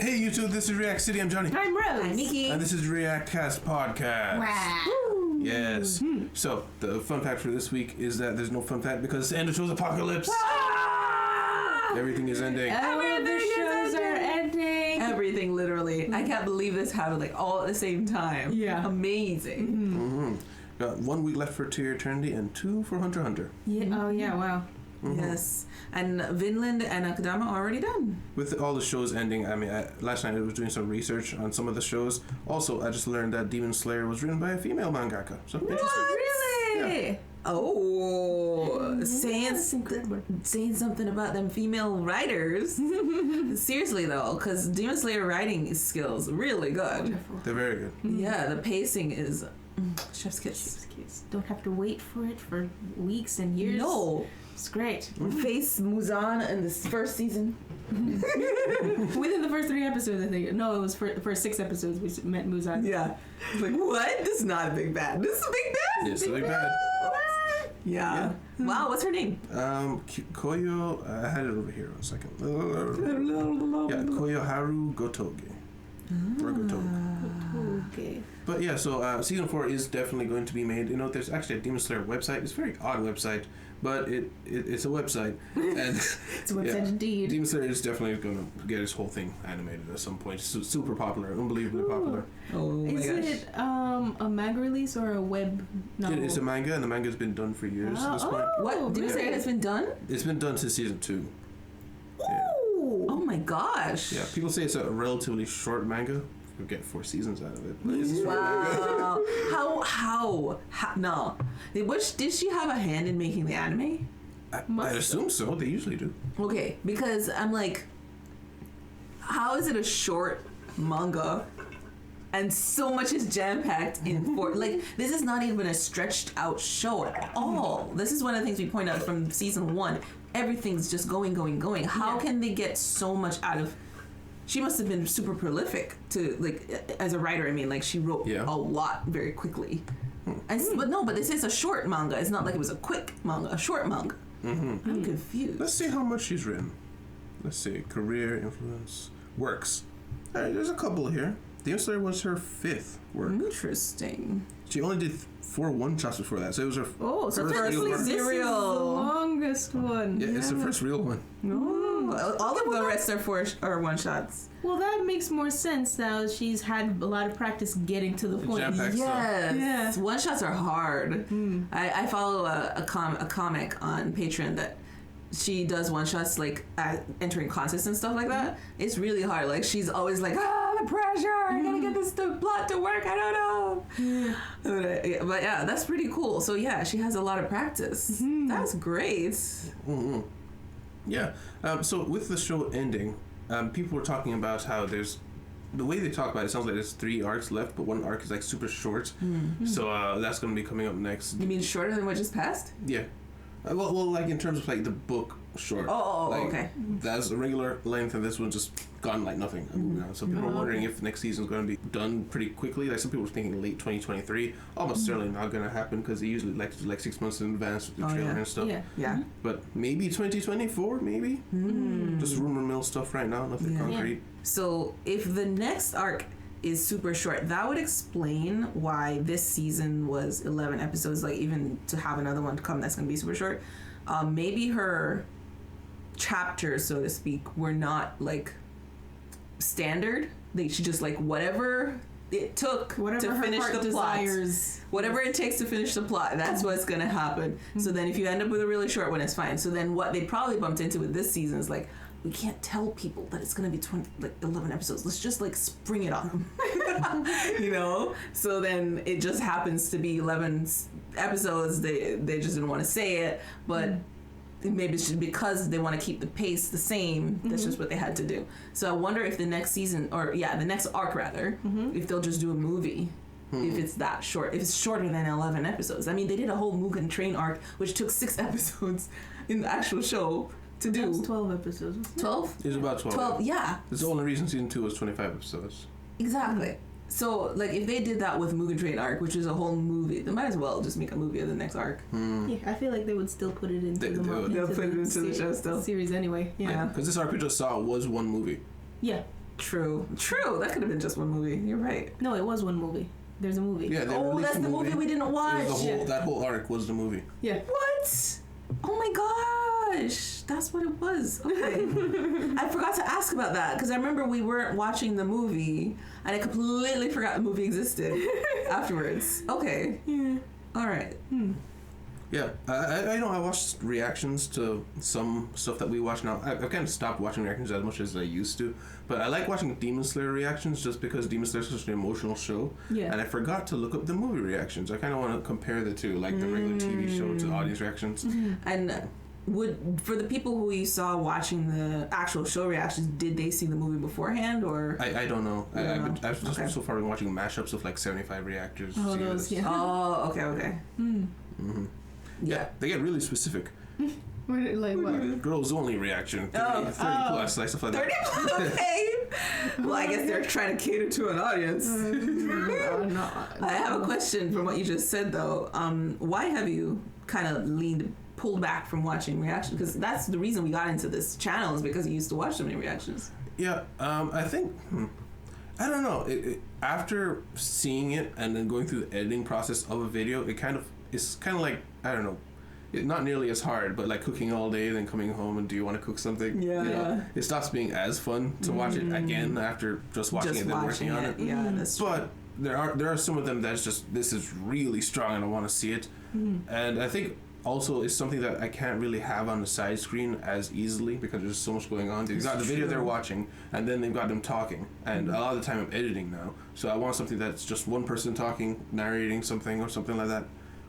Hey YouTube, this is React City. I'm Johnny. I'm Rose. I'm Nikki. And this is React Cast Podcast. Wow. Yes. So the fun fact for this week is that there's no fun fact because it's the End-of-shows-apocalyse. Everything is ending. All the shows are ending. Everything, literally. I can't believe this happened like all at the same time. Yeah. Amazing. Got 1 week left for To Your Eternity and 2 for Hunter x Hunter. Yeah. Oh yeah. Wow. Yes. And Vinland and Akudama are already done. With all the shows ending, I mean, last night I was doing some research on some of the shows. Also, I just learned that Demon Slayer was written by a female mangaka. So interesting. Really? Yeah. Oh, saying incredible. saying something about them female writers. Seriously though, because Demon Slayer writing skills really good. Wonderful. They're very good. Yeah, the pacing is chef's kiss. Don't have to wait for it for weeks and years. No. It's great. Face Muzan in this first season. Within the first 3 episodes, I think. No, it was for the first 6 episods we met Muzan. Yeah. It's like, what? This is not a big bad. This is a big bad? It's really bad. Yeah. Wow, what's her name? Koyo, I had it over here 1 second. Yeah, Koyo Haru Gotoge. Or Gotoge. Okay. But yeah, so season 4 is definitely going to be made. You know, there's actually a Demon Slayer website. It's a very odd website, but it's a website. And It's a website indeed. Demon Slayer is definitely going to get his whole thing animated at some point. Super popular, unbelievably popular. Oh my Is gosh. it a manga release or a web novel? It's a manga, and the manga's been done for years at this point. What? Did you say it has been done? It's been done since season 2. Yeah. Oh my gosh. Yeah, people say it's a relatively short manga. You'll get 4 seasons out of it. But it's a short manga. Wow. How? No. Did she have a hand in making the anime? I assume so. They usually do. Okay, because I'm like, how is it a short manga and so much is jam-packed in 4? Like, this is not even a stretched out show at all. This is one of the things we point out from season 1. Everything's just going. How can they get so much out of... She must have been super prolific to, like, as a writer. I mean, like, she wrote a lot very quickly. But this is a short manga. It's not like it was a quick manga, a short manga. I'm confused. Let's see how much she's written. Let's see. Career, influence, works. All right, there's a couple here. Demon Slayer was her 5th work. Interesting. She only did 4 one-shots before that, so it was her Oh, so first real this work. is the Serial. longest one. Yeah, it's the first real one. All of the rest are one-shots. Well, that makes more sense now. She's had a lot of practice getting to the point. Jam-packed stuff. Yes. One-shots are hard. I follow a comic on Patreon that she does one-shots, like, entering contests and stuff like that. It's really hard. Like, she's always like, the pressure. I gotta get this plot to work. I don't know. But yeah, that's pretty cool. So yeah, she has a lot of practice. That's great. Yeah. So with the show ending, people were talking about how there's... The way they talk about it sounds like there's 3 arcs left, but 1 arc is like super short. So that's going to be coming up next. You mean shorter than what just passed? Yeah. Well, like in terms of like the book short. Oh, like, okay. That's a regular length, and this one's just gone like nothing. So people are wondering if next season's going to be done pretty quickly. Like some people were thinking late 2023. Almost certainly not going to happen because they usually like to do like 6 months in advance with the trailer and stuff. Yeah. But maybe 2024, maybe. Just rumor mill stuff right now, nothing concrete. So if the next arc is super short, that would explain why this season was 11 episodes. Like, even to have another one to come that's going to be super short. Maybe her chapters, so to speak, were not like standard. She just like whatever it took to finish the plot. Whatever it takes to finish the plot, that's what's going to happen. So then if you end up with a really short one, it's fine. So then what they probably bumped into with this season is like, we can't tell people that it's going to be 11 episodes. Let's just like spring it on them. You know? So then it just happens to be 11 episodes. They just didn't want to say it, but maybe it's just because they want to keep the pace the same. That's just what they had to do. So I wonder if the next season, or the next arc rather, if they'll just do a movie. If it's that short. If it's shorter than 11 episodes. I mean, they did a whole Mugen Train arc, which took 6 episodes in the actual show to do. That was 12 episodes. 12? It was about 12. 12, yeah. That's the only reason season 2 was 25 episodes. Exactly. So, like, if they did that with Mugen Train arc, which is a whole movie, they might as well just make a movie of the next arc. Yeah, I feel like they would still put it into the They'll put it into the show still. Series anyway. Yeah. Because this arc we just saw was one movie. Yeah. True. That could have been just one movie. You're right. No, it was one movie. There's a movie. Yeah, That's the movie we didn't watch. That whole arc was the movie. Yeah. What? Oh my gosh, that's what it was. Okay. I forgot to ask about that because I remember we weren't watching the movie and I completely forgot the movie existed afterwards. Okay. Yeah. All right. Yeah, I know I watched reactions to some stuff that we watch now. I've kind of stopped watching reactions as much as I used to, but I like watching Demon Slayer reactions just because Demon Slayer is such an emotional show. Yeah. And I forgot to look up the movie reactions. I kind of want to compare the two, like the regular TV show to audience reactions. And for the people who you saw watching the actual show reactions, did they see the movie beforehand or? I don't know. I've just Okay. so far been watching mashups of like 75 reactors. Oh, those, yeah. Oh, okay. Yeah, they get really specific. Like what? Girls only reaction, 30 plus, like stuff like 30 that. Okay. Well, I guess they're trying to cater to an audience. No. I have a question from what you just said, though. Why have you kind of pulled back from watching reactions? Because that's the reason we got into this channel is because you used to watch so many reactions. Yeah, I think, I don't know. After seeing it and then going through the editing process of a video, it's kind of like, I don't know, not nearly as hard, but like cooking all day, then coming home and do you want to cook something? Yeah. You know, it stops being as fun to watch it again after just watching it and then working on it. Yeah, that's true. But there are some of them that's just, this is really strong and I want to see it. And I think also it's something that I can't really have on the side screen as easily because there's so much going on. They've got the video they're watching and then they've got them talking. And a lot of the time I'm editing now. So I want something that's just one person talking, narrating something or something like that.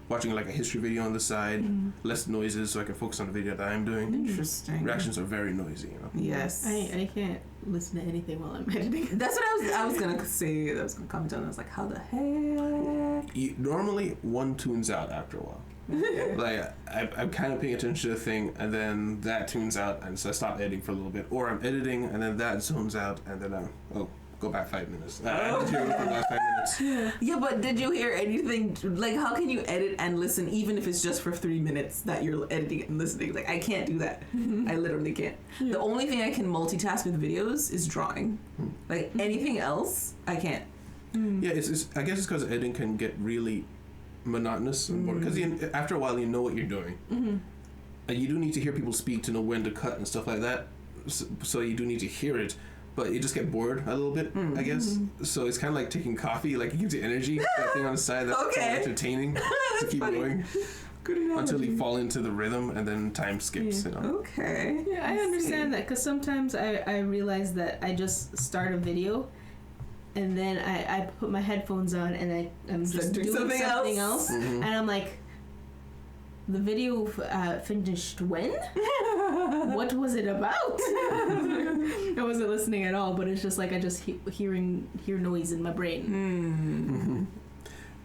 Watching like a history video on the side, less noises so I can focus on the video that I'm doing. Interesting. Reactions are very noisy, you know. Yes. I can't listen to anything while I'm editing. That's what I was gonna say. I was gonna comment on. I was like, how the heck? Normally one tunes out after a while. Like I'm kind of paying attention to the thing and then that tunes out and so I stop editing for a little bit, or I'm editing and then that zones out and then go back 5 minutes. I just hear it for about 5 minutes. Yeah, but did you hear anything? Like, how can you edit and listen even if it's just for 3 minutes that you're editing and listening? Like, I can't do that. I literally can't. The only thing I can multitask with videos is drawing. Like, anything else, I can't. Yeah, it's I guess it's because editing can get really monotonous and boring. Because after a while, you know what you're doing. And you do need to hear people speak to know when to cut and stuff like that. So you do need to hear it. But you just get bored a little bit, I guess. So it's kind of like taking coffee. Like, it gives you energy. That thing on the side that's entertaining to keep going. Until you fall into the rhythm and then time skips, you know. Okay. Yeah, I understand that because sometimes I realize that I just start a video and then I put my headphones on and I'm just doing something else. And I'm like, the video finished when? What was it about? I wasn't listening at all, but it's just like I just hear noise in my brain.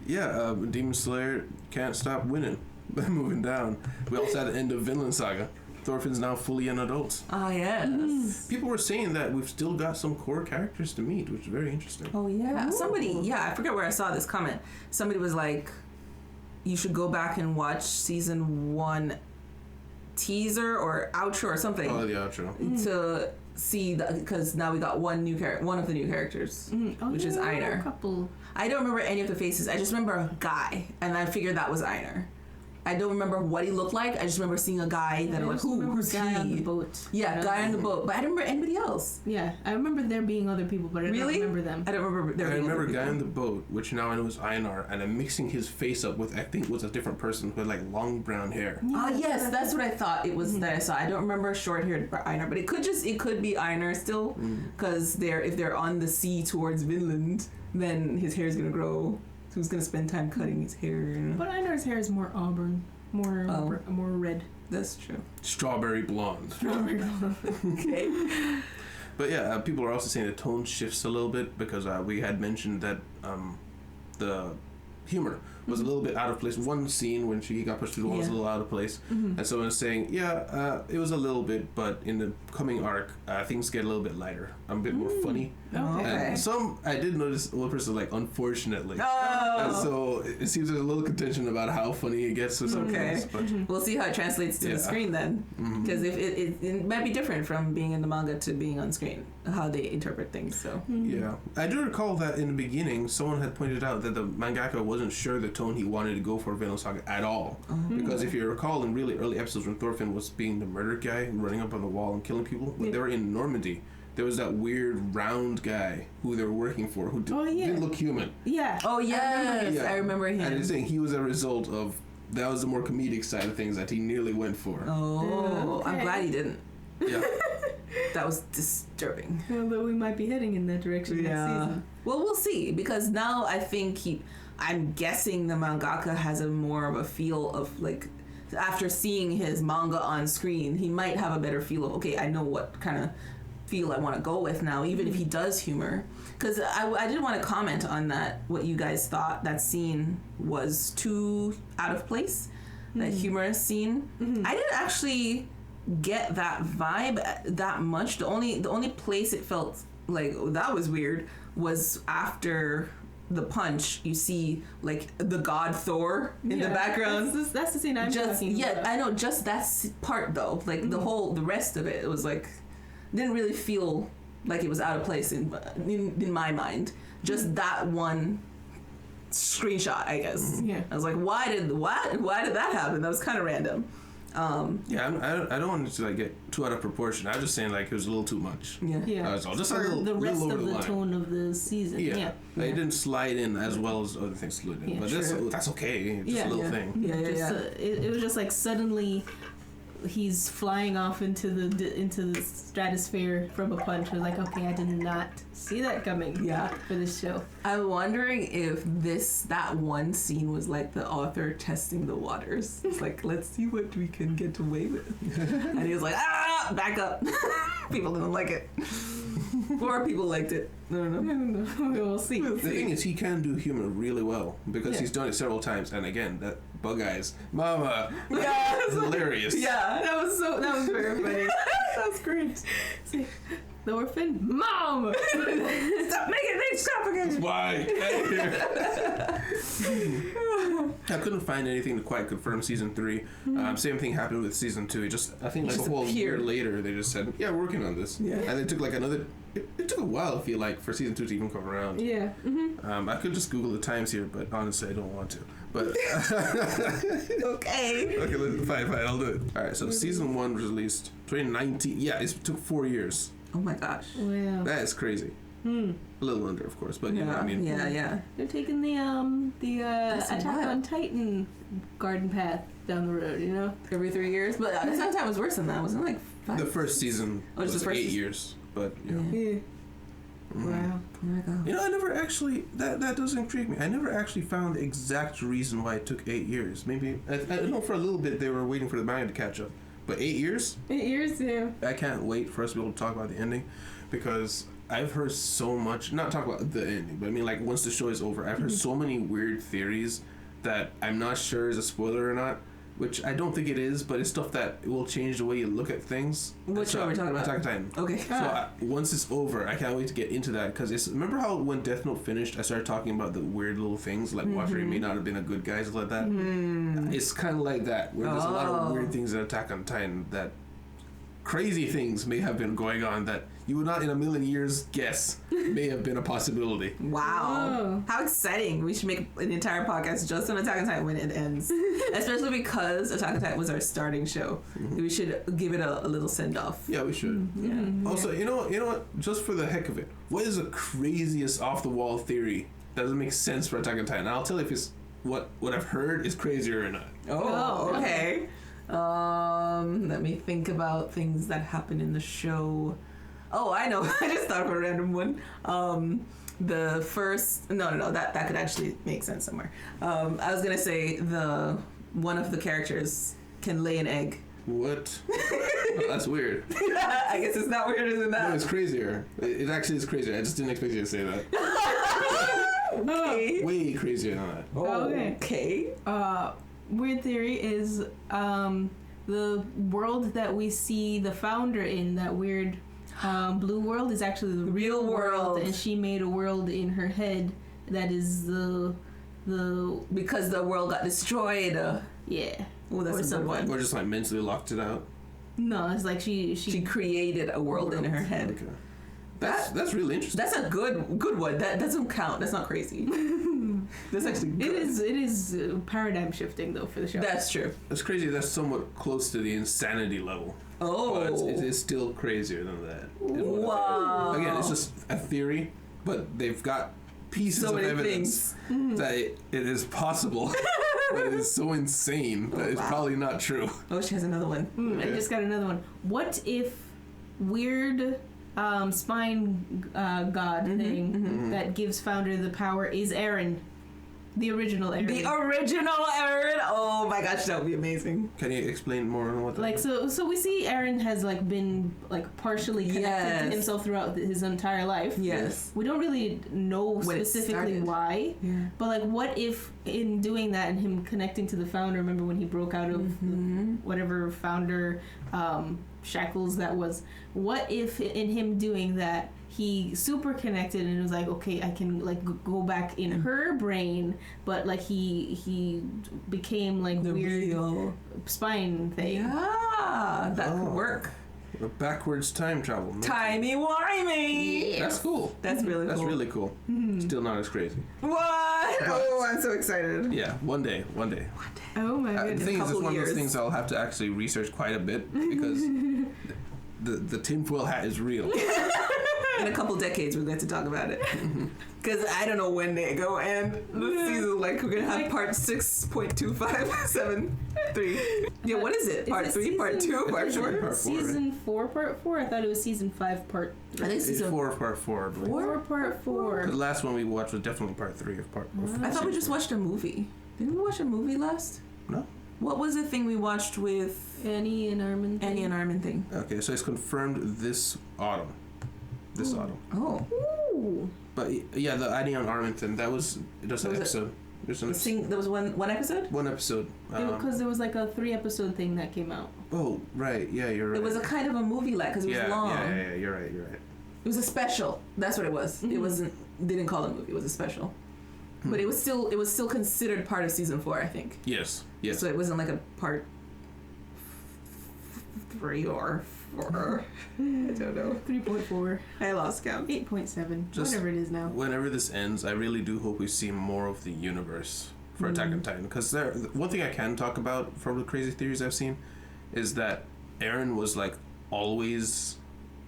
Yeah, Demon Slayer can't stop winning by moving down. We also had the end of Vinland Saga. Thorfinn's now fully an adult. Ah, yes. People were saying that we've still got some core characters to meet, which is very interesting. Oh, yeah. Somebody, I forget where I saw this comment. Somebody was like, you should go back and watch season 1 teaser or outro or something. Oh, the outro. To see, because now we got one of the new characters, which is Einar. I don't remember any of the faces. I just remember a guy, and I figured that was Einar. I don't remember what he looked like. I just remember seeing a guy that I'm like, who's guy he? on the boat. Yeah, guy on the boat. But I don't remember anybody else. Yeah, I remember there being other people, but I don't remember them. I don't remember there being other people. Guy on the boat, which now I know is Einar, and I'm mixing his face up with, I think was a different person with like long brown hair. Yes, that's what I thought it was that I saw. I don't remember short-haired Einar, but it could be Einar still, because if they're on the sea towards Vinland, then his hair is gonna grow. So who's gonna spend time cutting his hair? You know? But Einar's hair is more auburn. More red. That's true. Strawberry blonde. Okay. But yeah, people are also saying the tone shifts a little bit because we had mentioned that the humor was a little bit out of place. One scene when she got pushed through the wall was a little out of place, and someone was saying, it was a little bit, but in the coming arc, things get a little bit lighter, a bit more funny. Okay. And I did notice one person was like, unfortunately. Oh. And so it seems there's a little contention about how funny it gets or something else. But we'll see how it translates to the screen then, because if it might be different from being in the manga to being on screen, how they interpret things. So yeah, I do recall that in the beginning, someone had pointed out that the mangaka wasn't sure the tone he wanted to go for Vinland Saga at all, because if you recall in really early episodes when Thorfinn was being the murder guy, running up on the wall and killing people, when they were in Normandy, there was that weird round guy who they were working for who didn't look human. Yeah. Oh yes, I remember him. And he's saying he was a result of, that was the more comedic side of things that he nearly went for. Oh, okay. I'm glad he didn't. Yeah. That was disturbing. Although we might be heading in that direction next season. Well, we'll see, because now I think I'm guessing the mangaka has a more of a feel of like, after seeing his manga on screen, he might have a better feel of, okay, I know what kind of feel I want to go with now, even if he does humor. Because I did want to comment on that, what you guys thought that scene was too out of place, that humorous scene. I didn't actually get that vibe that much. The only place it felt like that was weird was after the punch. You see like the god Thor in the background. That's the scene I'm talking about. Yeah, I know. Just that part though. Like the rest of it was like, didn't really feel like it was out of place in my mind. Just that one screenshot, I guess. Yeah. I was like, why did that happen? That was kind of random. I don't want it to like get too out of proportion. I'm just saying like it was a little too much. Yeah. That's all. Just for a little, the rest little over of the line. tone of the season. Yeah. Like, it didn't slide in as well as other things slid in. Yeah, but that's okay. It's just a little thing. It was just like suddenly he's flying off into the stratosphere from a punch. I was like, okay, I did not see that coming. Yeah. For this show. I'm wondering if that one scene was like the author testing the waters. It's like, let's see what we can get away with. And he was like, back up. People didn't like it. Or people liked it. I don't know. We'll see. The thing is, he can do humor really well because he's done it several times. And again, that bug eyes, mama, Yeah, hilarious. Yeah, that was very funny. That's great. See, Thorfinn, Mom! Stop making things stop again. Why? I couldn't find anything to quite confirm season 3. Same thing happened with season 2. I think like a whole year later, they just said, "Yeah, we're working on this." Yeah. And it took like another. It took a while, I feel like, for season 2 to even come around. Yeah. I could just Google the times here, but honestly, I don't want to. But Okay. okay, fine, I'll do it. All right, so season 1 was released 2019. Yeah, it took 4 years. Oh my gosh. Wow. That is crazy. A little under, of course, but you know what I mean. Yeah. They're taking the Attack on Titan garden path down the road, you know? Every 3 years, but Attack on Titan was worse than that. Wasn't it like 5? The first season was the first 8 years, but you know. Yeah. Wow. Oh my god. You know, I never actually, that does intrigue me. I never actually found the exact reason why it took 8 years. Maybe, I know for a little bit they were waiting for the manga to catch up. But 8 years? 8 years, yeah. I can't wait for us to be able to talk about the ending because I've heard so much, not talk about the ending, but I mean like once the show is over, I've heard so many weird theories that I'm not sure is a spoiler or not. Which I don't think it is, but it's stuff that will change the way you look at things. Which show are we talking about? Attack on Titan. Okay. So once it's over, I can't wait to get into that because remember how when Death Note finished, I started talking about the weird little things like Watari may not have been a good guy, stuff like that. It's kind of like that, where there's a lot of weird things in Attack on Titan that crazy things may have been going on that you would not in a million years guess may have been a possibility. Wow. Oh. How exciting. We should make an entire podcast just on Attack on Titan when it ends. Especially because Attack on Titan was our starting show. We should give it a little send-off. Yeah, we should. Yeah. Also, you know what? Just for the heck of it, what is the craziest off-the-wall theory that doesn't make sense for Attack on Titan? I'll tell you if it's what I've heard is crazier or not. Oh, okay. Let me think about things that happen in the show. Oh, I know. I just thought of a random one. The first no, that could actually make sense somewhere. I was gonna say one of the characters can lay an egg. What? Oh, that's weird. I guess it's not weirder than that. No, it's crazier. It actually is crazier. I just didn't expect you to say that. Okay. Way crazier than that. Okay. Weird theory is the world that we see the founder in, that weird blue world, is actually the real world, and she made a world in her head that is the because the world got destroyed. Yeah. Oh, that's a good one. Or just like mentally locked it out. No, it's like she created a world in her head. Okay. That's really interesting. That's a good one. That doesn't count. That's not crazy. That's actually good. It is paradigm shifting though for the show. That's true. It's crazy. That's somewhat close to the insanity level. Oh. But it is still crazier than that. Wow. Again, it's just a theory, but they've got pieces of evidence that it is possible. But it is so insane that it's probably not true. Oh, she has another one. I just got another one. What if weird spine god thing that gives founder the power is Eren? The original Eren. The original Eren. Oh my gosh, that would be amazing. Can you explain more on what that like is? so we see Eren has like been like partially connected to himself throughout his entire life. Yes. We don't really know when specifically why. Yeah. But like what if in doing that and him connecting to the founder, remember when he broke out of whatever founder shackles that was, what if in him doing that he super connected and it was like, okay, I can like go back in her brain, but like he became like the weird real spine thing. Yeah, that could work. A backwards time travel. Timey-wimey. Yeah. That's cool. That's really cool. That's really cool. Still not as crazy. What? Oh, I'm so excited. Yeah, one day. Oh my goodness. The thing is, it's one of those things I'll have to actually research quite a bit because the tinfoil hat is real. In a couple decades, we'll get to talk about it. Because I don't know when they go end this season. Like, we're going to have part 6.2573. Yeah, what is it? Part 3, part 2, part 4? Season 4, part 4? I thought it was season 5, part 3. I think season 4 of part 4. 4, part 4. The last one we watched was definitely part 3 of part 4. I thought we just watched a movie. Didn't we watch a movie last? No. What was the thing we watched with Annie and Armin thing? Okay, so it's confirmed this autumn. Oh. Ooh. But yeah, the Annie and Armin thing, that was just an episode. There was one episode? One episode. Because there was like a 3-episode thing that came out. Oh, right. Yeah, you're right. It was a kind of a movie because it was long. Yeah, you're right. It was a special. That's what it was. It wasn't, they didn't call it a movie, it was a special. But it was still considered part of season 4, I think. Yes. So it wasn't like a part 3 or 4. I don't know. 3.4. I lost count. 8.7. Whatever it is now. Whenever this ends, I really do hope we see more of the universe for Attack on Titan. Because one thing I can talk about from the crazy theories I've seen is that Eren was like always,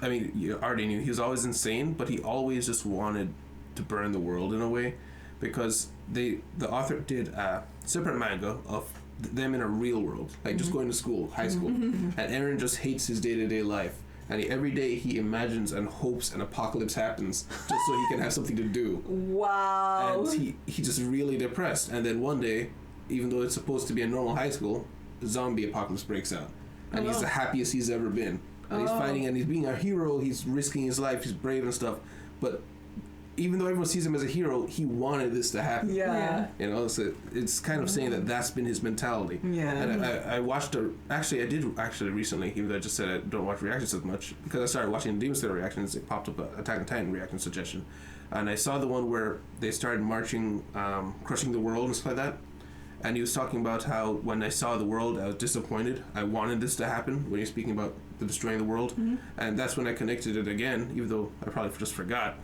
I mean, you already knew he was always insane, but he always just wanted to burn the world in a way. Because the author did a separate manga of them in a real world, like just going to school, high school, and Eren just hates his day-to-day life, and every day he imagines and hopes an apocalypse happens just so he can have something to do. Wow. And he just really depressed, and then one day, even though it's supposed to be a normal high school, a zombie apocalypse breaks out, and he's the happiest he's ever been, and he's fighting, and he's being a hero, he's risking his life, he's brave and stuff, but even though everyone sees him as a hero, he wanted this to happen. Yeah. You know, so it's kind of saying that that's been his mentality. Yeah. And I watched I did recently, even though I just said I don't watch reactions as much, because I started watching Demon Slayer reactions, it popped up an Attack on Titan reaction suggestion. And I saw the one where they started marching, crushing the world and stuff like that. And he was talking about how when I saw the world, I was disappointed. I wanted this to happen, when he was speaking about the destroying the world. And that's when I connected it again, even though I probably just forgot.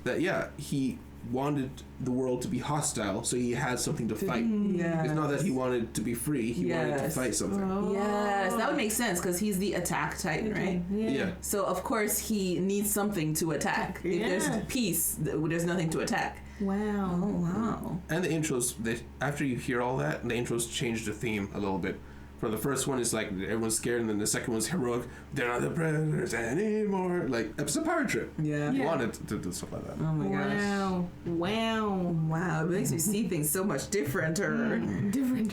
That he wanted the world to be hostile, so he had something to fight. Yes. It's not that he wanted to be free; he wanted to fight something. Oh. Yes, that would make sense because he's the attack titan, right? Yeah. So of course he needs something to attack. If there's peace, there's nothing to attack. Wow. Oh wow. And the intros, after you hear all that, the intros change the theme a little bit. For the first one, it's like everyone's scared, and then the second one's heroic. They're not the predators anymore. Like, it's a pirate trip. Yeah. You wanted to do stuff like that. Oh my gosh. Wow. It makes me see things so much differenter.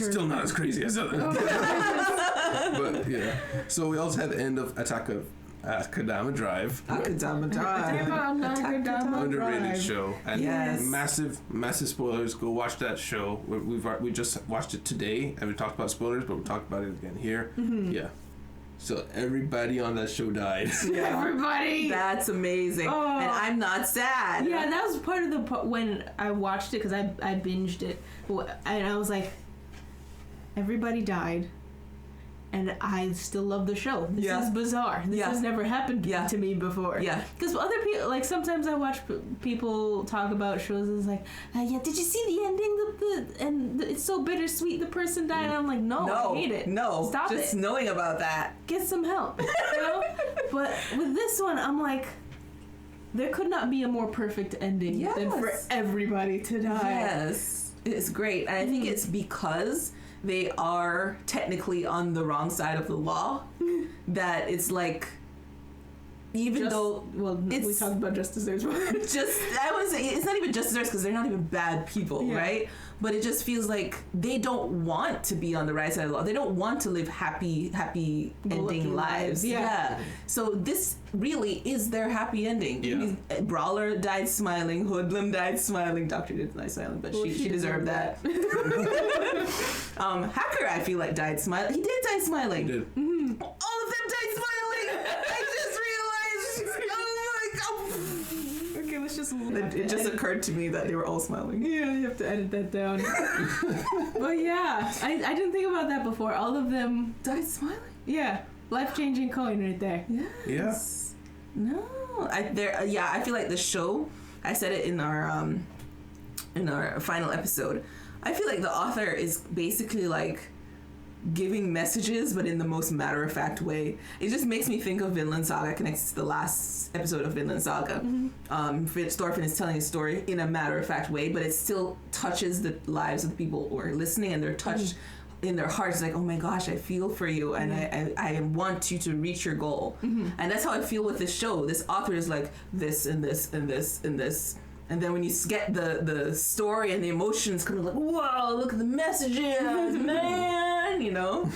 Still not as crazy as other. But yeah. So we also had the end of Attack Akudama Drive. Akudama Drive. Underrated show. And yes. massive spoilers. Go watch that show. We just watched it today, and we talked about spoilers, but we'll talk about it again here. Mm-hmm. Yeah. So everybody on that show died. Yeah. Everybody. That's amazing. Oh. And I'm not sad. Yeah, that was part of the when I watched it, because I binged it, and I was like, everybody died. And I still love the show. This is bizarre. This has never happened to me before. Yeah. Because other people, like, sometimes I watch people talk about shows and it's like, did you see the ending? And it's so bittersweet. The person died. And I'm like, no, I hate it. No. Stop just it. knowing about that. Get some help. You know? But with this one, I'm like, there could not be a more perfect ending than for everybody to die. Yes. It's great. And I think it's because they are technically on the wrong side of the law that it's like, even though we talked about just desserts. I would say it's not even just desserts because they're not even bad people, right? But it just feels like they don't want to be on the right side of the law. They don't want to live happy ending lives. Yeah. So this really is their happy ending. Yeah. Brawler died smiling. Hoodlum died smiling. Doctor did die smiling, but she deserved that. Hacker, I feel like, died smiling. He did die smiling. He did. Mm-hmm. All of them died smiling. I just realized. Oh my god. Okay, let's just. It just occurred to me that they were all smiling. Yeah, you have to edit that down. But yeah, I didn't think about that before. All of them died smiling. Yeah, life-changing coin right there. Yes. Yeah. No, I feel like the show. I said it in our final episode. I feel like the author is basically like giving messages, but in the most matter-of-fact way. It just makes me think of Vinland Saga. Connects to the last episode of Vinland Saga. Mm-hmm. Thorfinn is telling a story in a matter-of-fact way, but it still touches the lives of the people who are listening, and they're touched in their hearts, like, oh my gosh, I feel for you, and I want you to reach your goal. Mm-hmm. And that's how I feel with this show. This author is like, this and this and this and this. And then when you get the story and the emotions coming, like, whoa, look at the messages, man, you know?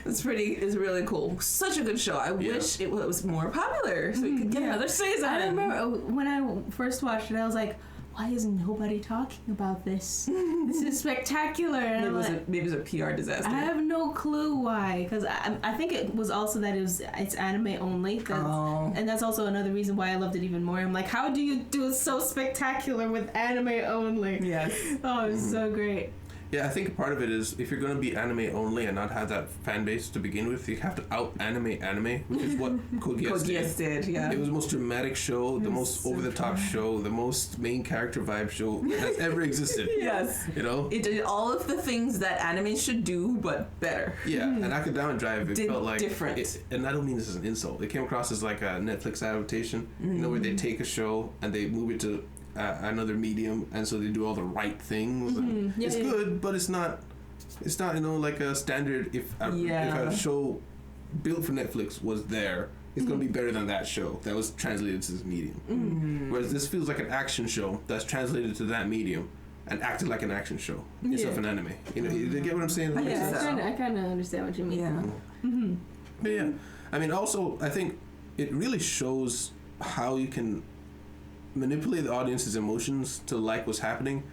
It's really cool. Such a good show. I wish it was more popular so we could get another season. I remember when I first watched it, I was like, why is nobody talking about this? This is spectacular. And maybe it was a PR disaster. I have no clue why, because I think it was also that it's anime only. And that's also another reason why I loved it even more. I'm like, how do you do it so spectacular with anime only? Yes. Oh, it's so great. Yeah, I think part of it is if you're going to be anime only and not have that fan base to begin with, you have to out anime, which is what Code Geass did. Yeah. It was the most dramatic show, the most over the top show, the most main character vibe show that has ever existed. Yes. You know? It did all of the things that anime should do, but better. Yeah, and Akudama Drive, it felt like different. And I don't mean this as an insult. It came across as like a Netflix adaptation, you know, where they take a show and they move it to another medium, and so they do all the right things. And it's good, but it's not you know, like a standard. If a show built for Netflix was there, it's going to be better than that show that was translated to this medium. Whereas this feels like an action show that's translated to that medium and acted like an action show instead of an anime. You know, you get what I'm saying? I kind of understand what you mean. Yeah. But yeah, I mean, also I think it really shows how you can manipulate the audience's emotions to like what's happening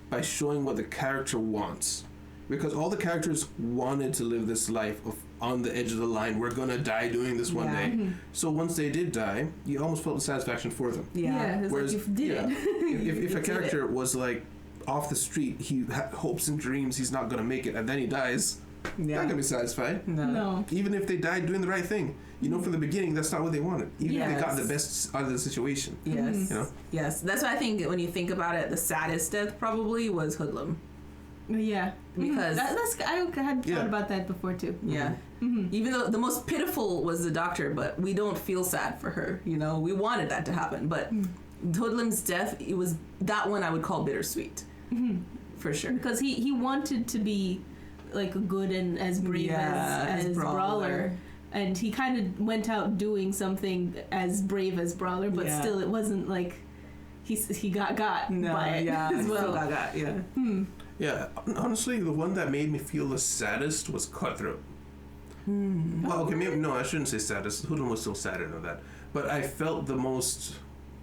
by showing what the character wants, because all the characters wanted to live this life of on the edge of the line, we're gonna die doing this one day. So once they did die, you almost felt the satisfaction for them. Whereas like you did it. if a character was like off the street, he had hopes and dreams he's not gonna make it, and then he dies, not gonna be satisfied. No. Even if they died doing the right thing, you know, from the beginning, that's not what they wanted. Even if they got the best out of the situation. Yes. You know? Yes. That's why I think when you think about it, the saddest death probably was Hoodlum. Yeah. Because I had thought about that before too. Yeah. Even though the most pitiful was the doctor, but we don't feel sad for her. You know, we wanted that to happen. But Hoodlum's death, it was that one I would call bittersweet. For sure. Because he wanted to be like a good and as brave as Brawler. And he kind of went out doing something as brave as Brawler, but still it wasn't like he got by it as well. Yeah, honestly, the one that made me feel the saddest was Cutthroat. Well, okay, maybe no, I shouldn't say saddest. Hoodlum was still sadder than that, but I felt the most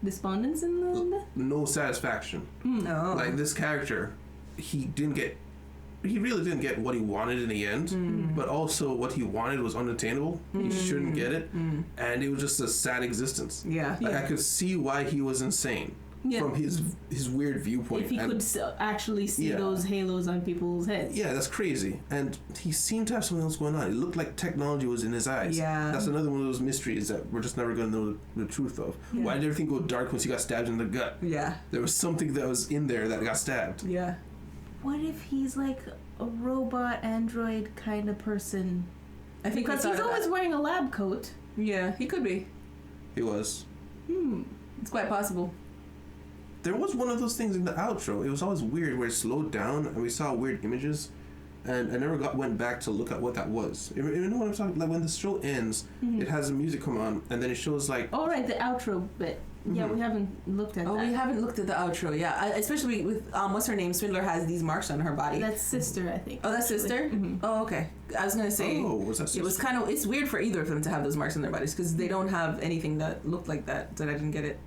despondence in the no satisfaction. No, like this character, he really didn't get what he wanted in the end, but also what he wanted was unattainable. He shouldn't get it, and it was just a sad existence. Yeah, like I could see why he was insane. Yeah. From his weird viewpoint. If he could actually see those halos on people's heads. Yeah, that's crazy. And he seemed to have something else going on. It looked like technology was in his eyes. Yeah. That's another one of those mysteries that we're just never going to know the truth of. Yeah. Why did everything go dark once he got stabbed in the gut? Yeah. There was something that was in there that got stabbed. Yeah. What if he's like a robot android kind of person? I think because he's always wearing a lab coat. Yeah, he could be. He was. It's quite possible. There was one of those things in the outro. It was always weird where it slowed down and we saw weird images, and I never went back to look at what that was. You know what I'm talking? Like when the show ends, it has the music come on, and then it shows like. Oh right, the outro bit. Yeah, we haven't looked at that. Oh, we haven't looked at the outro. Yeah, especially with what's her name? Swindler has these marks on her body. That's sister, I think. Oh, that's sister. Oh, okay. I was gonna say. Oh, was that sister? It was kind of. It's weird for either of them to have those marks on their bodies because they don't have anything that looked like that. That I didn't get it.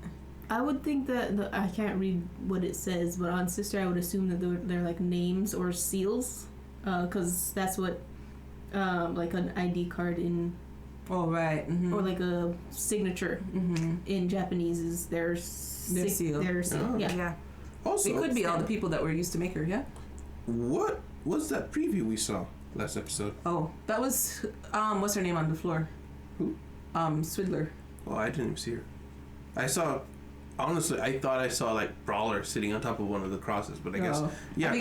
I would think that I can't read what it says, but on sister I would assume that they're like names or seals, because that's what like an ID card in. Oh right. Or like a signature in Japanese is their seal. Their seal. Oh. Yeah. Also, it could be all the people that were used to make her. Yeah. What was that preview we saw last episode? Oh, that was what's her name on the floor? Who? Swindler. Oh, I didn't even see her. I saw. Honestly, I thought I saw like Brawler sitting on top of one of the crosses, but I guess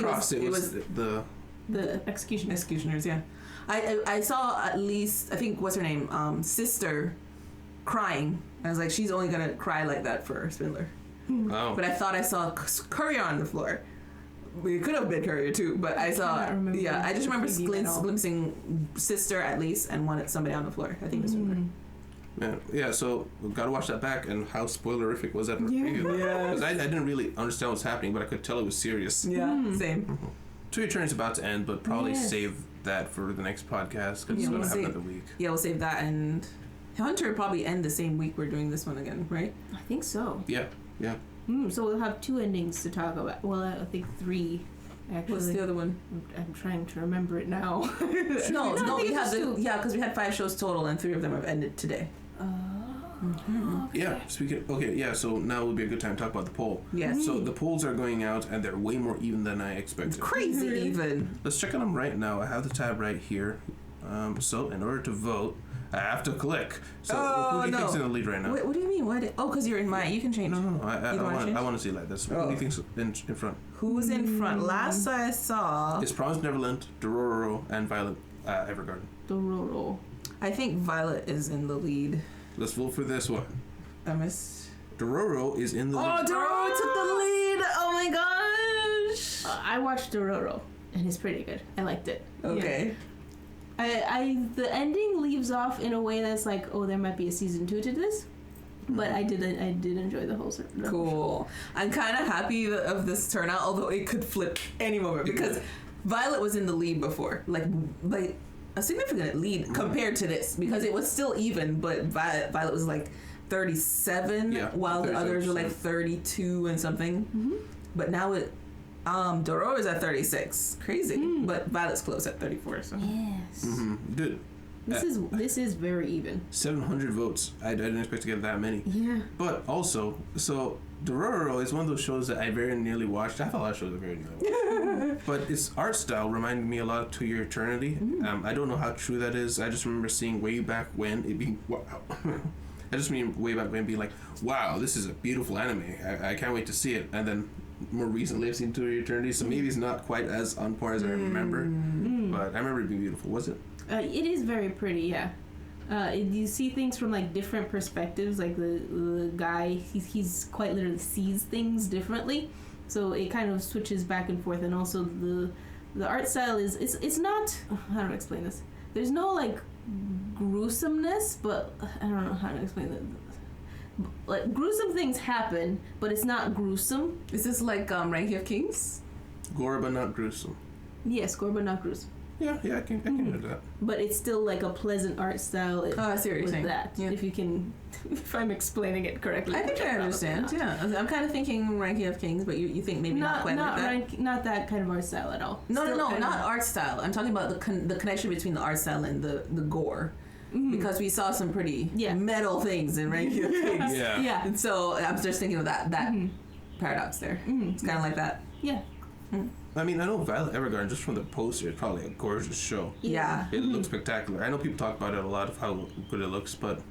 cross. It was the executioners. Executioners, yeah. I saw at least I think what's her name sister crying. I was like, she's only gonna cry like that for Swindler. Oh. But I thought I saw Courier on the floor. It could have been Courier too, but I saw. I just remember glimpsing sister at least and wanted somebody on the floor. I think it was Swindler. Yeah, so we've got to watch that back. And how spoilerific was that preview? Yeah. Because I didn't really understand what's happening, but I could tell it was serious. Yeah, same. Two Eternity is about to end, but probably save that for the next podcast because it's going to happen another week. Yeah, we'll save that, and Hunter will probably end the same week we're doing this one again, right? I think so. Yeah. So we'll have 2 endings to talk about. Well, I think 3. Actually. What's the other one? I'm trying to remember it now. no, we had because we had 5 shows total, and 3 of them have ended today. Yeah, so now would be a good time to talk about the poll. Yes. So the polls are going out and they're way more even than I expected. Crazy even. Let's check on them right now. I have the tab right here. So in order to vote, I have to click. So who do you think's in the lead right now? Wait, what do you mean? Because you're in mine. You can change. No. I want to see like this. Who do you think's in front? Who's in front? Last I saw. It's Promised Neverland, Dororo, and Violet Evergarden. Dororo. I think Violet is in the lead. Let's vote for this one. I missed. Dororo is in the lead. Oh, Dororo took the lead! Oh my gosh! I watched Dororo, and it's pretty good. I liked it. Okay. Yeah. The ending leaves off in a way that's like, oh, there might be a season 2 to this. But I did enjoy the whole show. Cool. I'm kind of happy of this turnout, although it could flip any moment because Violet was in the lead before, like a significant lead compared to this because it was still even, but Violet was like 37 while the others were like 32 and something. But now Dororo is at 36. Crazy. But Violet's close at 34. So. Yes. Good. This is very even. 700 votes. I didn't expect to get that many. Yeah. But also, so Dororo is one of those shows that I very nearly watched. I have a lot of shows I very nearly watched. But its art style reminded me a lot of To Your Eternity. I don't know how true that is. I just remember seeing way back when it being wow. I just mean way back when being like, wow, this is a beautiful anime. I can't wait to see it. And then more recently I've seen To Your Eternity, so maybe it's not quite as on par as I remember. But I remember it being beautiful. Was it? It is very pretty, yeah. You see things from like different perspectives. Like the guy, he's quite literally sees things differently, so it kind of switches back and forth. And also the art style is it's not, how do I explain this? There's no like gruesomeness, but I don't know how to explain that. Like gruesome things happen, but it's not gruesome. Is this like Ranking of Kings? Gore but not gruesome. Yes, gore but not gruesome. Yeah, I can do that. But it's still like a pleasant art style. I see what you're saying. That, yeah. if I'm explaining it correctly. I think I understand. Yeah, I'm kind of thinking Ranking of Kings, but you think maybe not quite like that. Not that kind of art style at all. No, not art style. I'm talking about the connection between the art style and the gore. Mm-hmm. Because we saw some pretty metal things in Ranking of Kings. Yeah. And so I'm just thinking of that paradox there. Mm-hmm. It's kind of like that. Yeah. Mm. I mean, I know Violet Evergarden, just from the poster, it's probably a gorgeous show. Yeah. It looks spectacular. I know people talk about it a lot of how good it looks, but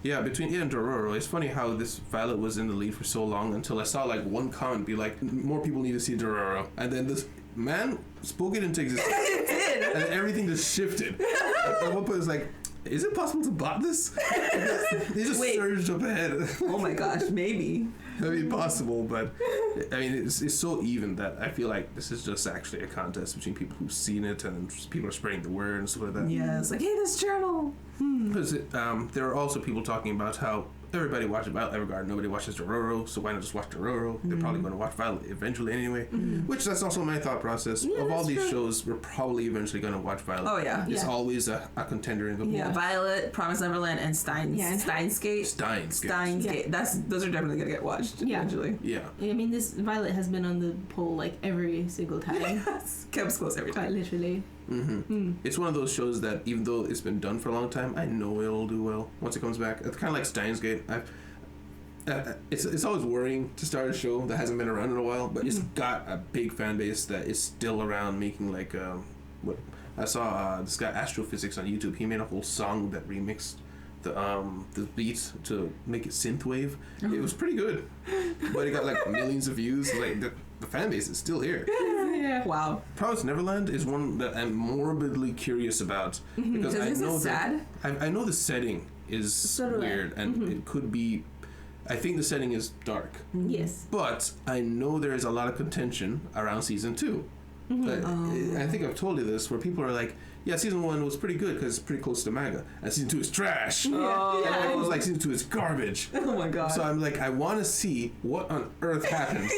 yeah, between it and Dororo, it's funny how this Violet was in the lead for so long until I saw like one comment be like, more people need to see Dororo. And then this man spoke it into existence. It did. And everything just shifted. At one point, it's like, is it possible to bot this? They just surged up ahead. Oh my gosh, maybe. I mean, possible, but I mean, it's so even that I feel like this is just actually a contest between people who've seen it and people are spreading the word and stuff like that. Yeah, it's like, hey, this journal. Because there are also people talking about how everybody watches Violet Evergarden, nobody watches Dororo, so why not just watch Dororo? They're probably going to watch Violet eventually anyway. Which that's also my thought process. Yeah, of all these true. shows, we're probably eventually going to watch Violet. Oh yeah. It's always a contender in the pool. Yeah, Violet, Promised Neverland, and Steins Gate. Steins Gate. Those are definitely gonna get watched eventually. Yeah. I mean, this Violet has been on the poll like every single time. Yes. Kept close every Quite time. literally. It's one of those shows that even though it's been done for a long time, I know it'll do well once it comes back. It's kind of like Steins Gate. It's always worrying to start a show that hasn't been around in a while, but it's got a big fan base that is still around making like what I saw this guy Astrophysics on YouTube. He made a whole song that remixed the beats to make it synthwave. It was pretty good, but it got like millions of views. Like the fan base is still here. Yeah. Wow. Promised Neverland is one that I'm morbidly curious about because I know sad. I know the setting is weird and it could be. I think the setting is dark. Yes. But I know there is a lot of contention around season 2. I think I've told you this, where people are like, yeah, season 1 was pretty good because it's pretty close to manga, and season 2 is trash. And everyone's like, season 2 is garbage. Oh my god. So I'm like, I want to see what on earth happened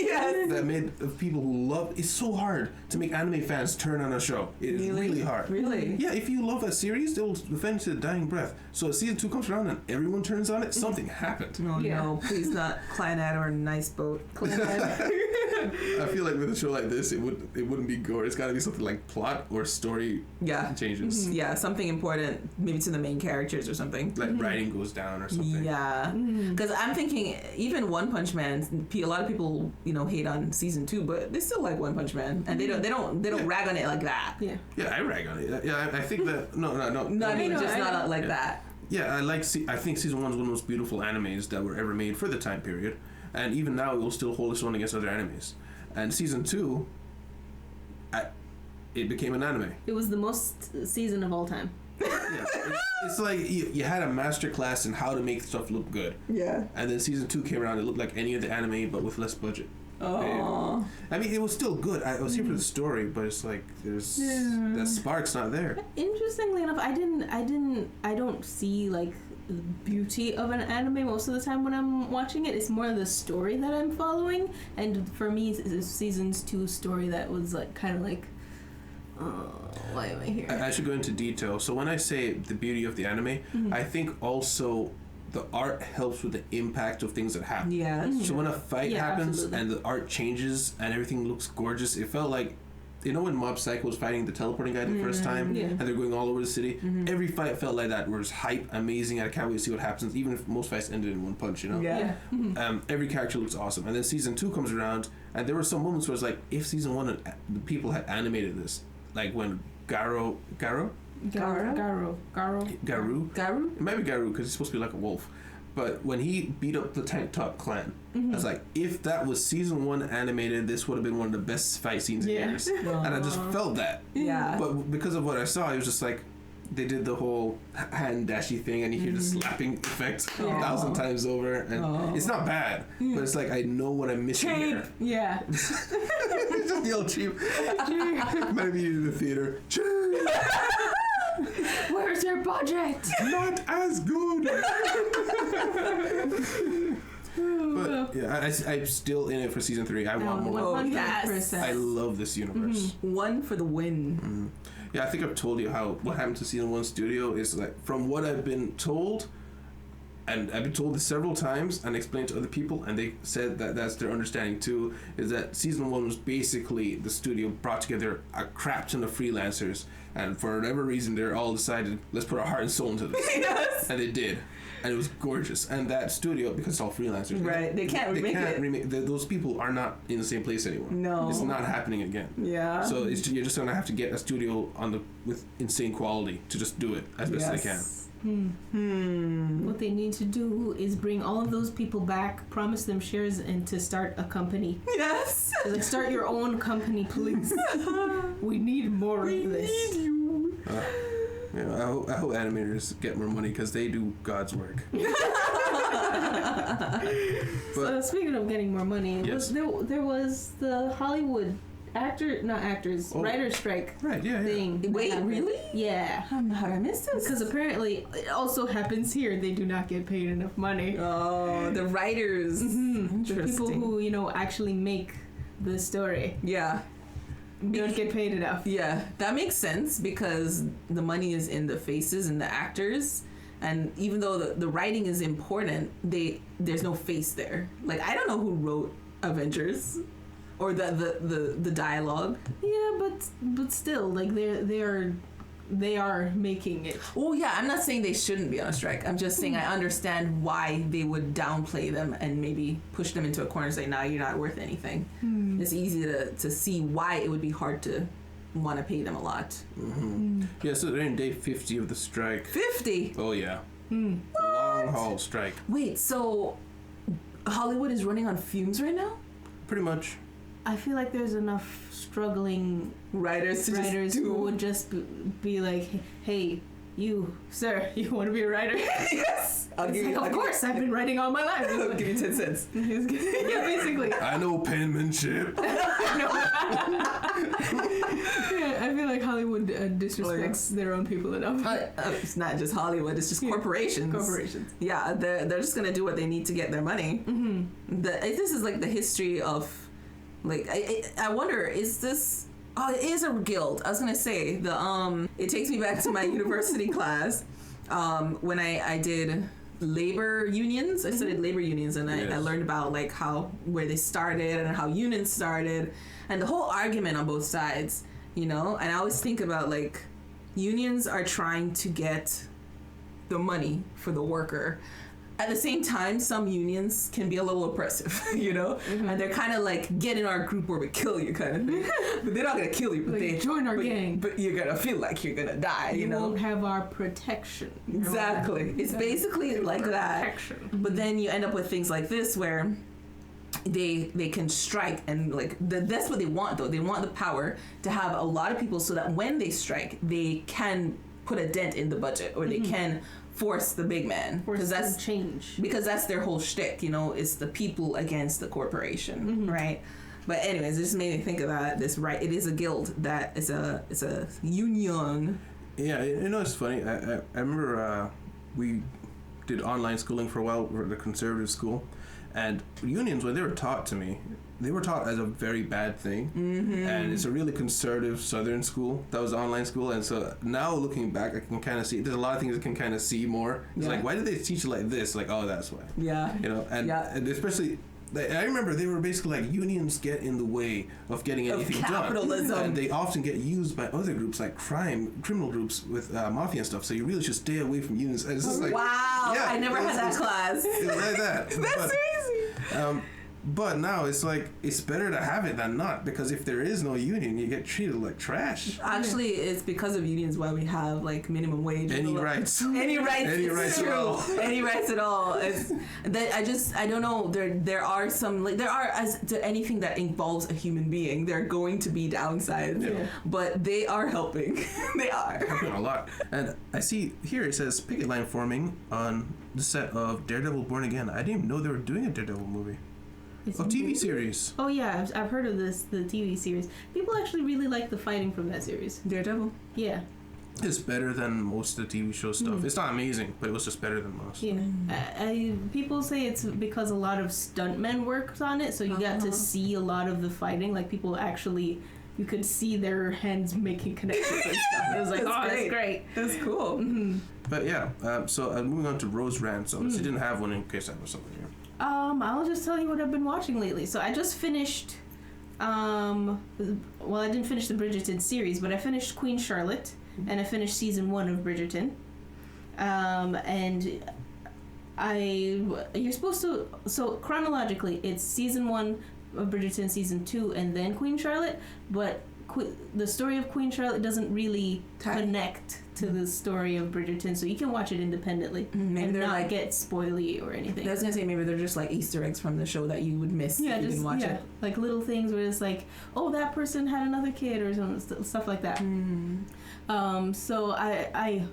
that made people who love. It's so hard to make anime fans turn on a show. It is really hard. Really? Yeah, if you love a series, they'll defend to the dying breath. So if season 2 comes around and everyone turns on it, something happened. Oh no, please not Clannad or Nice Boat. I feel like with a show like this, it wouldn't be gore. It's got to be something like plot or story changes. Yeah, something important, maybe to the main characters or something. Like writing goes down or something. Yeah, because I'm thinking even One Punch Man. A lot of people hate on season 2, but they still like One Punch Man, and they don't rag on it like that. Yeah. Yeah, I rag on it. Yeah, I think that no. I mean, just not like that. Yeah, I think season 1 is one of the most beautiful animes that were ever made for the time period. And even now, it will still hold its own against other animes. And season 2, it became an anime. It was the most season of all time. Yeah, it's like you had a master class in how to make stuff look good. Yeah. And then season 2 came around. It looked like any of the anime, but with less budget. Oh. I mean, it was still good. I was here for the story, but it's like that spark's not there. Interestingly enough, I don't see like the beauty of an anime most of the time when I'm watching it. It's more the story that I'm following, and for me, it's season's 2 story that was like kind of like, why am I here? I should go into detail. So when I say the beauty of the anime, I think also the art helps with the impact of things that happen. Yeah. So when a fight happens absolutely. and the art changes and everything looks gorgeous, it felt like, when Mob Psycho was fighting the teleporting guy the first time and they're going all over the city, every fight felt like that, where it's hype, amazing, and I can't wait to see what happens, even if most fights ended in one punch, Yeah. Every character looks awesome. And then season 2 comes around, and there were some moments where it's like, if season 1 the people had animated this, like when Garu? It might be Garu because he's supposed to be like a wolf. But when he beat up the Tank Top clan, I was like, if that was season 1 animated, this would have been one of the best fight scenes in years. And I just felt that. Yeah. But because of what I saw, it was just like, they did the whole hand dashy thing, and you hear the slapping effect 1,000 times over. And it's not bad, but it's like, I know what I'm missing here. Yeah. Just the old cheap. Might be in the theater. Where's your budget? Not as good. But yeah, I'm still in it for season 3. I want more. 100%. I love this universe. 1 for the win. Yeah, I think I've told you what happened to season 1 studio is like, from what I've been told, and I've been told this several times and explained to other people, and they said that that's their understanding too, is that season 1 was basically the studio brought together a crap ton of freelancers, and for whatever reason they're all decided, let's put our heart and soul into this. Yes. And they did. And it was gorgeous. And that studio, because it's all freelancers, right? They can't remake it. Those people are not in the same place anymore. No, it's not happening again. Yeah. So you're just gonna have to get a studio with insane quality to just do it as best they can. What they need to do is bring all of those people back, promise them shares, and to start a company. Yes. Like, start your own company, please. We need more of this. We need you. Yeah, I hope animators get more money because they do God's work. So speaking of getting more money, yes. there was the Hollywood writer's strike thing. Wait, really? Yeah. How did I miss this? Because apparently it also happens here. They do not get paid enough money. Oh, the writers. Mm-hmm. The people who, actually make the story. Yeah. Don't get paid enough. Yeah, that makes sense because the money is in the faces and the actors, and even though the writing is important, there's no face there. Like, I don't know who wrote Avengers or the dialogue. Yeah, but still, like, they are making it. Oh yeah, I'm not saying they shouldn't be on a strike. I'm just saying I understand why they would downplay them and maybe push them into a corner and say, nah, you're not worth anything. It's easy to see why it would be hard to want to pay them a lot. Yeah, so they're in day 50 of the strike. 50? Oh yeah. Long haul strike. Wait, so Hollywood is running on fumes right now? Pretty much. I feel like there's enough struggling writers who would just be like, hey, you, sir, you want to be a writer? Yes. Of course, I've been writing all my life. I'll give you 10 cents. Yeah, basically. I know penmanship. Yeah, I feel like Hollywood disrespects their own people enough. It's not just Hollywood, it's just corporations. Corporations. Yeah, they're just going to do what they need to get their money. This is like the history of, like, I wonder, is this... Oh, it is a guild. I was gonna say it takes me back to my university class when I did labor unions. I studied labor unions, and I learned about like where they started and how unions started, and the whole argument on both sides. And I always think about like unions are trying to get the money for the worker. At the same time, some unions can be a little oppressive, and they're kind of like, get in our group or we kill you kind of thing. But they're not gonna kill you, but they join our gang. But you're gonna feel like you're gonna die. You won't have our protection. Exactly. It's basically like that. But then you end up with things like this where they can strike, and like that's what they want though. They want the power to have a lot of people so that when they strike, they can put a dent in the budget, or they can force the big man, because that's change. Because that's their whole shtick, it's the people against the corporation, right? But anyways, it just made me think of that. It is a guild that is a union. Yeah, it's funny. I remember we did online schooling for a while at a conservative school, and unions, when they were taught to me, they were taught as a very bad thing, and it's a really conservative southern school that was online school, and so now looking back, I can kind of see there's a lot of things I can kind of see more. It's like, why did they teach it like this? Like, oh, that's why. Yeah. And especially, I remember they were basically like, unions get in the way of getting anything capitalism. done, and they often get used by other groups like criminal groups with mafia and stuff. So you really should stay away from unions. And it's just like, wow, I never had that class. It was like that. That's crazy. But now it's like, it's better to have it than not, because if there is no union, you get treated like trash. Actually, it's because of unions why we have like minimum wage. Any rights. Any rights at all. Any rights at all. I don't know. There are some, like, there are, as to anything that involves a human being, there are going to be downsides, but they are helping. They are helping a lot. And I see here it says picket line forming on the set of Daredevil Born Again. I didn't even know they were doing a Daredevil movie. TV series. Oh yeah, I've heard of this, the TV series. People actually really like the fighting from that series. Daredevil? Yeah. It's better than most of the TV show stuff. It's not amazing, but it was just better than most. Yeah. People say it's because a lot of stuntmen worked on it, so you got to see a lot of the fighting. Like, people actually you could see their hands making connections and stuff. It was like, that's great. That's cool. Mm-hmm. But yeah, so moving on to Rose Rants. So she didn't have one in case I was something here. I'll just tell you what I've been watching lately. So I just finished, I didn't finish the Bridgerton series, but I finished Queen Charlotte, and I finished season 1 of Bridgerton. And you're supposed to, so chronologically, it's season 1 of Bridgerton, season 2, and then Queen Charlotte, but the story of Queen Charlotte doesn't really connect to the story of Bridgerton, so you can watch it independently and not get spoily or anything. I was gonna say maybe they're just like Easter eggs from the show that you would miss if you didn't watch it. Like little things where it's like, oh, that person had another kid or something, stuff like that. So I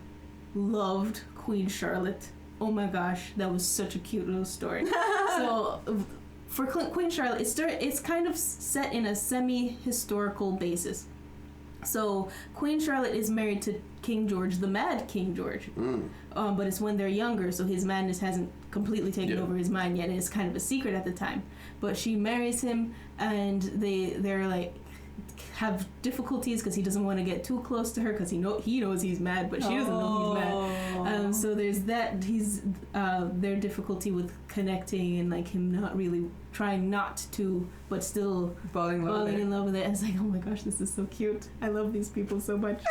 loved Queen Charlotte. Oh my gosh, that was such a cute little story. So for Queen Charlotte, it's kind of set in a semi-historical basis. So Queen Charlotte is married to King George, the Mad King George, but it's when they're younger, so his madness hasn't completely taken over his mind yet, and it's kind of a secret at the time. But she marries him, and they're like have difficulties because he doesn't want to get too close to her because he knows he's mad, but she doesn't know he's mad. So there's that. He's their difficulty with connecting and like him not really trying not to, but still falling in love with it. And it's like, oh my gosh, this is so cute. I love these people so much.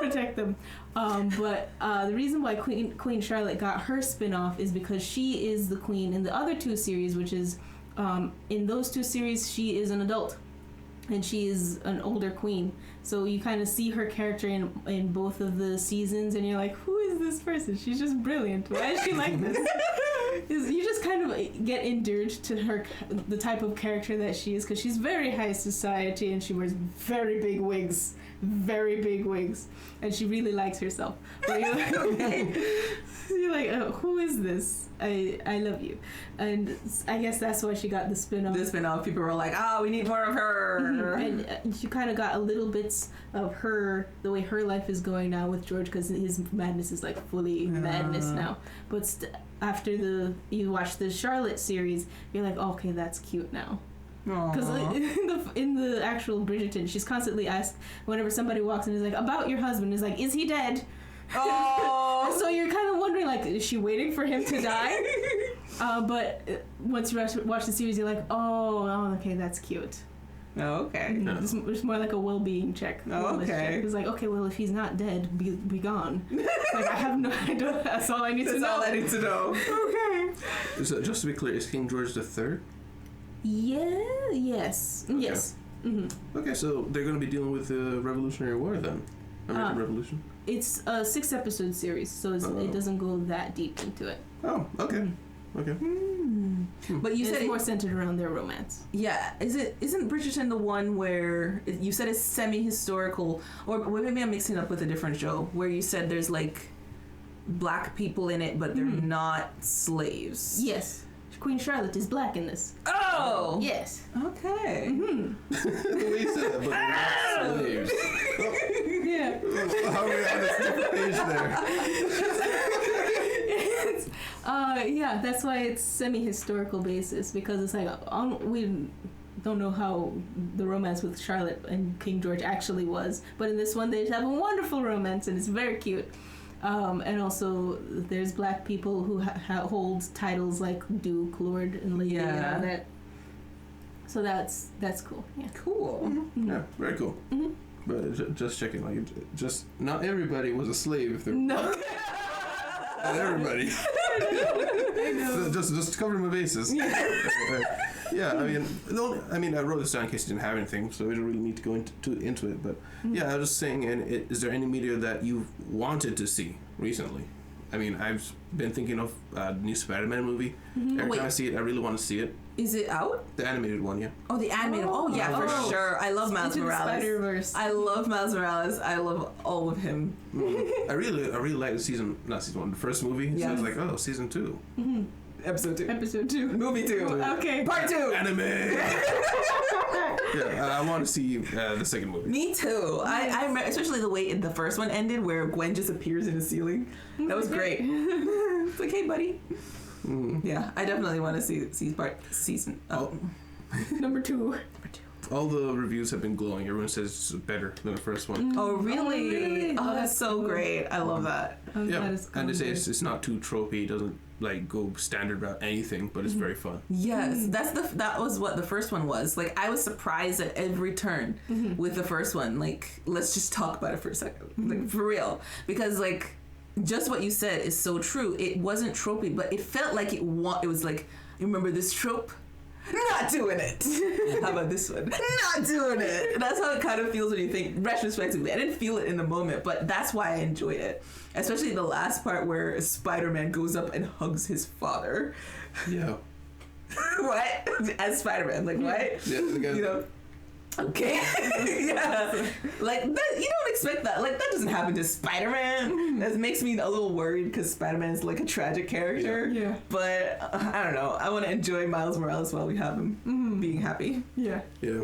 Protect them. But the reason why Queen Charlotte got her spin-off is because she is the queen in the other 2 series, which is in those 2 series she is an adult. And she is an older queen. So you kind of see her character in both of the seasons, and you're like, who is this person? She's just brilliant. Why is she like this? You just kind of get endeared to her, the type of character that she is, because she's very high society, and she wears very big wigs. And she really likes herself. But you're like, you're like, who is this? I love you. And I guess that's why she got the spin-off. People were like, we need more of her. And you kind of got a little bits of her, the way her life is going now with George, because his madness is like fully madness now. But after you watch the Charlotte series, you're like, okay, that's cute now. Because in the actual Bridgerton, she's constantly asked whenever somebody walks in, is like, about your husband, is like, is he dead? So you're kind of wondering, like, is she waiting for him to die? But once you watch the series, you're like, oh, okay, that's cute. Okay. It's more like a well-being check. Okay. It's like, okay, well, if he's not dead, be gone. Like, I have no idea. That's all I need to know. Okay. So just to be clear, is King George III? Yeah. Yes. Okay. Yes. Mm-hmm. Okay, so they're going to be dealing with the Revolutionary War then. American Revolution. It's a 6-episode series, so it doesn't go that deep into it. Oh, okay. Okay. But you said it's more centered around their romance. Yeah. Isn't Bridgerton the one where you said it's semi-historical, or maybe I'm mixing it up with a different show where you said there's like black people in it, but they're not slaves? Yes. Queen Charlotte is black in this. Oh! Yes. Okay. The way you said that, but not slaves. Yeah. How are we on a different page there? Yeah, that's why it's semi-historical basis, because it's like, we don't know how the romance with Charlotte and King George actually was, but in this one they have a wonderful romance, and it's very cute. And also, there's black people who hold titles like Duke, Lord, and Lady, and all that. So that's cool. Yeah. Cool. Mm-hmm. Yeah, very cool. Mm-hmm. But just checking, like, just not everybody was a slave. If they're not everybody. I know. Just covering my bases. Yeah, I mean, I wrote this down in case you didn't have anything, so we don't really need to go into it. But yeah, I was just saying, is there any media that you've wanted to see recently? I mean, I've been thinking of the new Spider-Man movie. Every time I see it, I really want to see it. Is it out? The animated one, yeah. Oh, the animated. Oh, yeah, for sure. I love Miles Morales. Spider-Verse. I love Miles Morales. I love all of him. I really like the not season 1, the first movie. Yeah. So I was like, oh, season 2. Mm-hmm. Episode 2. Movie 2. Okay. Part 2. Anime. Yeah, I want to see the second movie. Me too. I remember, especially the way the first one ended, where Gwen just appears in the ceiling. That was great. It's like, hey, buddy. Yeah, I definitely want to see season. Number 2. All the reviews have been glowing. Everyone says it's better than the first one. Oh, really? Really? Oh, that's so cool. great. I love that. Yeah, and they say it's not too tropey. It doesn't like go standard about anything, but it's very fun. Yes, that was what the first one was. Like, I was surprised at every turn with the first one. Like, let's just talk about it for a second, like for real, because like just what you said is so true. It wasn't tropey, but it felt like it was like, you remember this trope? Not doing it. How about this one? Not doing it. And that's how it kind of feels when you think retrospectively. I didn't feel it in the moment, but that's why I enjoyed it. Especially the last part where Spider-Man goes up and hugs his father. Yeah. What? As Spider-Man, like what? Yeah, the guy, you know. Okay. Yeah. Like that, you don't expect that. Like that doesn't happen to Spider-Man. That makes me a little worried because Spider-Man is like a tragic character. Yeah. But I don't know. I want to enjoy Miles Morales while we have him being happy. Yeah. Yeah.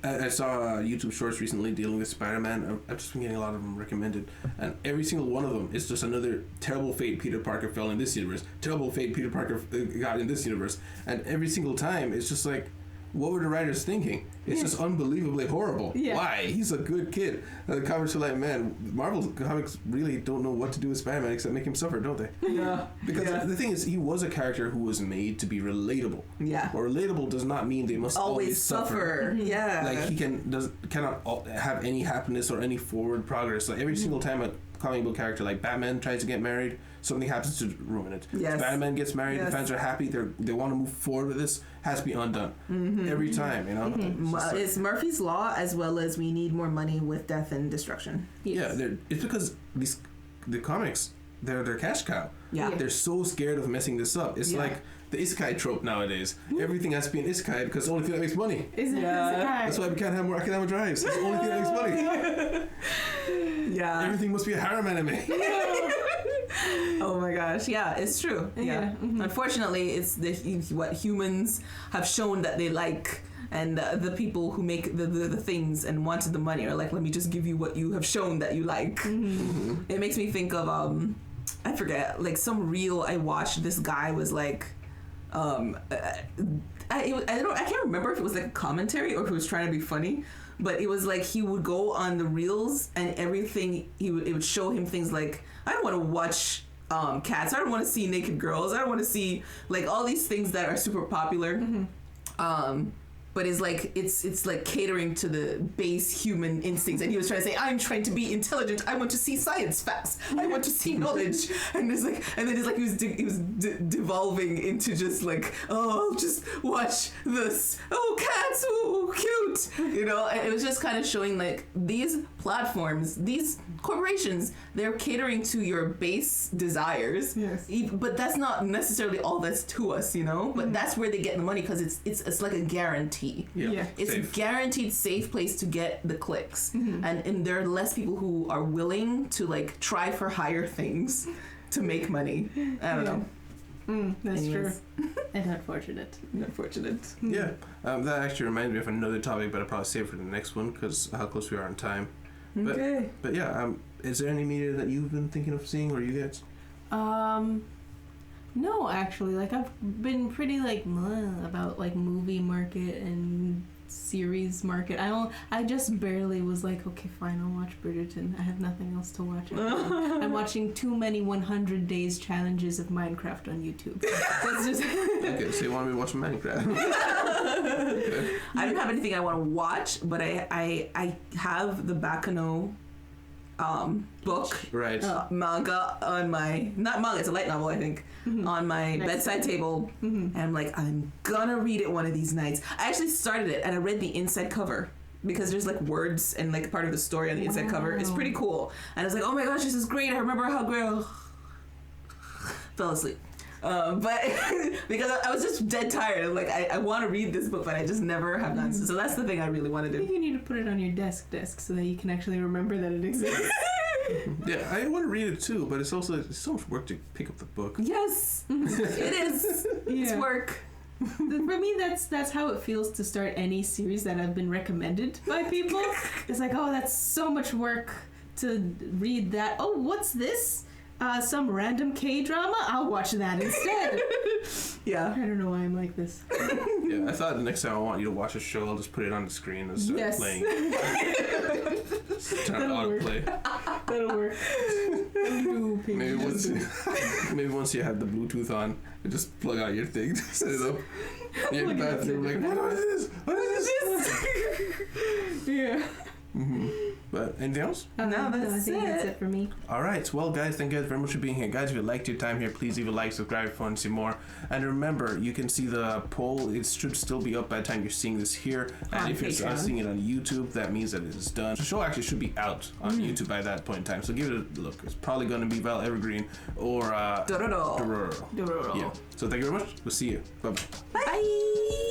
I saw YouTube shorts recently dealing with Spider-Man. I've just been getting a lot of them recommended, and every single one of them is just another terrible fate Peter Parker fell in this universe, terrible fate Peter Parker got in this universe, and every single time it's just like, what were the writers thinking? It's just unbelievably horrible. Yeah. Why? He's a good kid. The comics are like, man, Marvel comics really don't know what to do with Spider-Man except make him suffer, don't they? Yeah. Because the thing is, he was a character who was made to be relatable. Yeah. Or relatable does not mean they must always suffer. Yeah. Like he cannot have any happiness or any forward progress. Like every single time a comic book character like Batman tries to get married, something happens to ruin it. Yes. Spider-Man gets married, the fans are happy, they want to move forward with this, has to be undone. Every time, you know? It's Murphy's Law, as well as we need more money with death and destruction. Yes. Yeah, it's because the comics, they're cash cow. Yeah. They're so scared of messing this up. It's like the isekai trope nowadays. Everything has to be an isekai because it's the only thing that makes money. Is it? That's why we can't have more Akudama drives. It's the only thing that makes money. Yeah. Everything must be a harem anime. Oh my gosh, yeah, it's true. Yeah. Unfortunately, it's what humans have shown that they like, and the people who make the things and wanted the money are like, let me just give you what you have shown that you like. It makes me think of I forget, like some reel I watched. This guy was like, I can't remember if it was like a commentary or if it was trying to be funny. But it was like he would go on the reels and everything. It would show him things like, I don't want to watch cats. I don't want to see naked girls. I don't want to see like all these things that are super popular. But it's like it's like catering to the base human instincts. And he was trying to say, I'm trying to be intelligent. I want to see science facts. I want to see knowledge. And it's like, and then it's like he was devolving into just like, oh, just watch this. Oh, cats, oh, cute. You know, and it was just kind of showing like these platforms, these corporations, they're catering to your base desires. Yes. But that's not necessarily all that's to us, you know. But that's where they get the money because it's like a guarantee. Yeah. It's safe. a guaranteed safe place to get the clicks, and there are less people who are willing to like try for higher things to make money. I don't know. That's Anyways. true. And unfortunate. Unfortunate. Yeah, that actually reminds me of another topic, but I'll probably save it for the next one because how close we are on time. Okay. But yeah, is there any media that you've been thinking of seeing, or you guys? No, actually, like I've been pretty like about like movie market and series market. I just barely was like, okay, fine, I'll watch Bridgerton. I have nothing else to watch. I'm watching too many 100 days challenges of Minecraft on YouTube. That's just Okay, so you want me to watch Minecraft? Okay. I don't have anything I want to watch, but I have the Bakano book. Right. Manga on my, not manga, it's a light novel, I think, on my bedside table. And I'm like, I'm gonna read it one of these nights. I actually started it and I read the inside cover because there's like words and like part of the story on the inside cover. It's pretty cool. And I was like, oh my gosh, this is great. I remember how great. Fell asleep. But because I was just dead tired. I'm like, I want to read this book, but I just never have done. So that's the thing I really want to I think do. you need to put it on your desk so that you can actually remember that it exists. Yeah, I want to read it too, but it's so much work to pick up the book. Yes, it is. It's work. For me, that's how it feels to start any series that I've been recommended by people. It's like, oh, that's so much work to read that. Oh, what's this? Some random K-drama? I'll watch that instead. Yeah. I don't know why I'm like this. Yeah, I thought the next time I want you to watch a show, I'll just put it on the screen and start playing. Just turn on autoplay. That'll work. Maybe once you have the Bluetooth on, you just plug out your thing, set it up. You're in the bathroom, like, what is this? What is this? Yeah. Mm-hmm. But anything else? No, that's it for me. All right. Well, guys, thank you guys very much for being here. Guys, if you liked your time here, please leave a like, subscribe if you want to see more. And remember, you can see the poll. It should still be up by the time you're seeing this here. And if you're seeing it on YouTube, that means that it is done. The show actually should be out on YouTube by that point in time. So give it a look. It's probably going to be Val Evergreen or Dororo. Yeah. So thank you very much. We'll see you. Bye-bye. Bye.